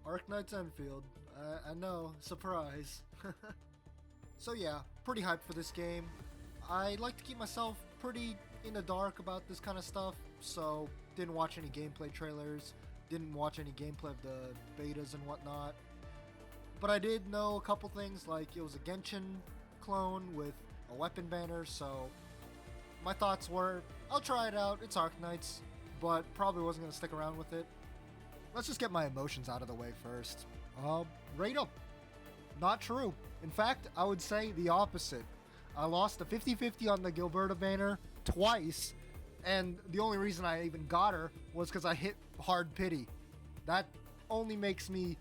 Arknights Endfield. I know, surprise. So yeah, pretty hyped for this game. I like to keep myself pretty in the dark about this kind of stuff, so didn't watch any gameplay trailers, didn't watch any gameplay of the betas and whatnot. But I did know a couple things, like it was a Genshin clone with a weapon banner, so my thoughts were, I'll try it out, it's Arknights, but probably wasn't going to stick around with it. Let's just get my emotions out of the way first. Rate up. Not true. In fact, I would say the opposite. I lost a 50-50 on the Gilberta banner twice, and the only reason I even got her was because I hit hard pity. That only makes me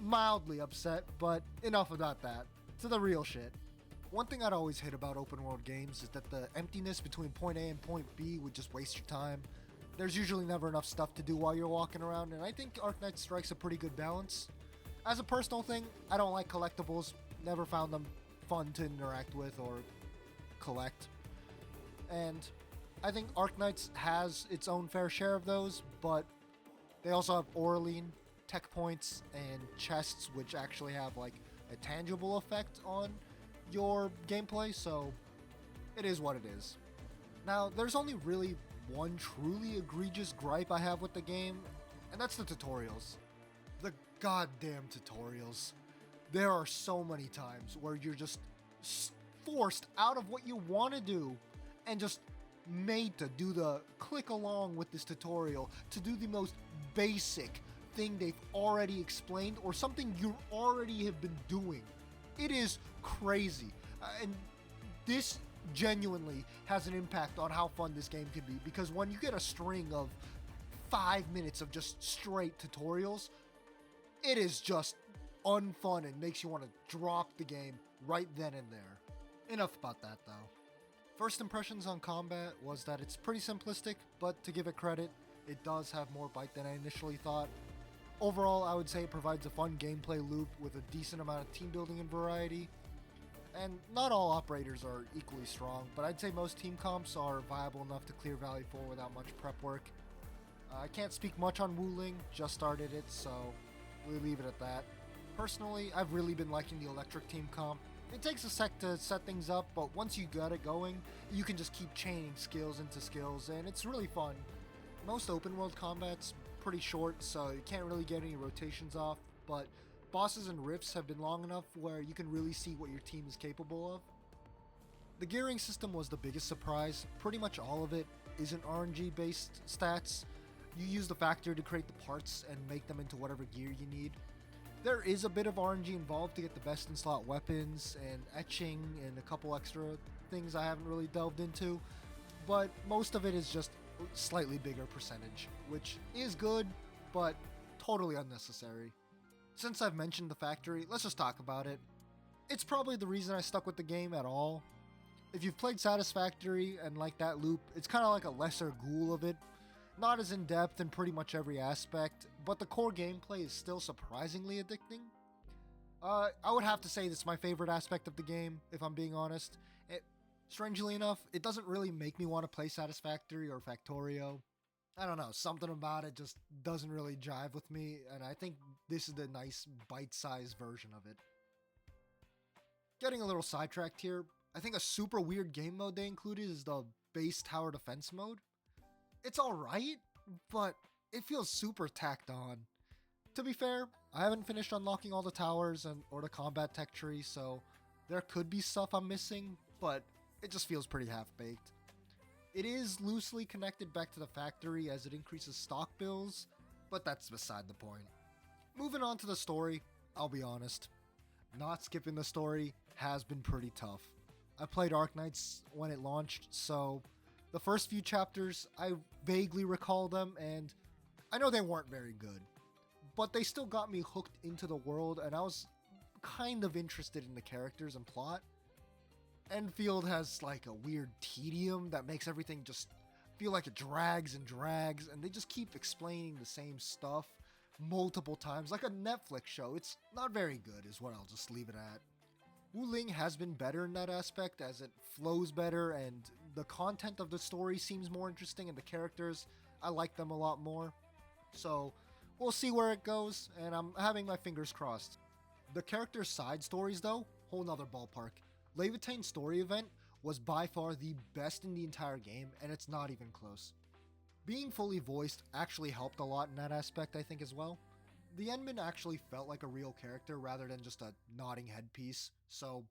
mildly upset, but enough about that. To the real shit. One thing I'd always hate about open world games is that the emptiness between point A and point B would just waste your time. There's usually never enough stuff to do while you're walking around, and I think Arknights strikes a pretty good balance. As a personal thing, I don't like collectibles, never found them fun to interact with or collect. And I think Arknights has its own fair share of those, but they also have Oraline, tech points, and chests which actually have like a tangible effect on your gameplay, so it is what it is. Now, there's only really one truly egregious gripe I have with the game, and that's the tutorials. The goddamn tutorials. There are so many times where you're just forced out of what you want to do and just made to do the click along with this tutorial to do the most basic thing they've already explained or something you already have been doing. It is crazy. And this genuinely has an impact on how fun this game can be, because when you get a string of 5 minutes of just straight tutorials, it is just unfun and makes you want to drop the game right then and there. Enough about that though. First impressions on combat was that it's pretty simplistic, but to give it credit, it does have more bite than I initially thought. Overall, I would say it provides a fun gameplay loop with a decent amount of team building and variety. And not all operators are equally strong, but I'd say most team comps are viable enough to clear Valley 4 without much prep work. I can't speak much on Wu Ling, just started it, so we'll leave it at that. Personally, I've really been liking the electric team comp. It takes a sec to set things up, but once you got it going, you can just keep chaining skills into skills, and it's really fun. Most open world combat's pretty short, so you can't really get any rotations off, but bosses and rifts have been long enough where you can really see what your team is capable of. The gearing system was the biggest surprise. Pretty much all of it isn't RNG based stats. You use the factory to create the parts and make them into whatever gear you need. There is a bit of RNG involved to get the best in slot weapons and etching and a couple extra things I haven't really delved into, but most of it is just slightly bigger percentage, which is good, but totally unnecessary. Since I've mentioned the factory, let's just talk about it. It's probably the reason I stuck with the game at all. If you've played Satisfactory and like that loop, it's kind of like a lesser ghoul of it. Not as in-depth in pretty much every aspect, but the core gameplay is still surprisingly addicting. I would have to say this is my favorite aspect of the game, if I'm being honest. Strangely enough, it doesn't really make me want to play Satisfactory or Factorio. I don't know, something about it just doesn't really jive with me, and I think this is the nice bite-sized version of it. Getting a little sidetracked here, I think a super weird game mode they included is the base tower defense mode. It's alright, but it feels super tacked on. To be fair, I haven't finished unlocking all the towers or the combat tech tree, so there could be stuff I'm missing, but it just feels pretty half-baked. It is loosely connected back to the factory as it increases stock bills, but that's beside the point. Moving on to the story, I'll be honest. Not skipping the story has been pretty tough. I played Arknights when it launched, so the first few chapters, I vaguely recall them, and I know they weren't very good. But they still got me hooked into the world, and I was kind of interested in the characters and plot. Endfield has like a weird tedium that makes everything just feel like it drags and drags, and they just keep explaining the same stuff multiple times, like a Netflix show. It's not very good, is what I'll just leave it at. Wu Ling has been better in that aspect, as it flows better and the content of the story seems more interesting, and the characters, I like them a lot more. So We'll see where it goes, and I'm having my fingers crossed. The character side stories, though, whole nother ballpark. Levitane's story event was by far the best in the entire game, and it's not even close. Being fully voiced actually helped a lot in that aspect, I think, as well. The Endman actually felt like a real character rather than just a nodding headpiece, so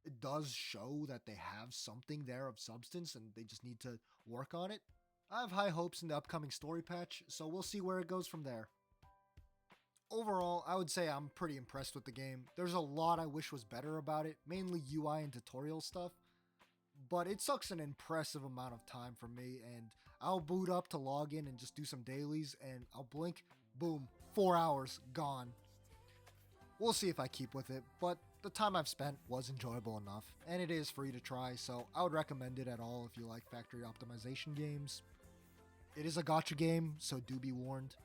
it does show that they have something there of substance and they just need to work on it. I have high hopes in the upcoming story patch, so we'll see where it goes from there. Overall, I would say I'm pretty impressed with the game. There's a lot I wish was better about it, mainly UI and tutorial stuff, but it sucks an impressive amount of time from me, and I'll boot up to log in and just do some dailies, and I'll blink, boom, 4 hours, gone. We'll see if I keep with it, but the time I've spent was enjoyable enough, and it is free to try, so I would recommend it at all if you like factory optimization games. It is a gacha game, so do be warned.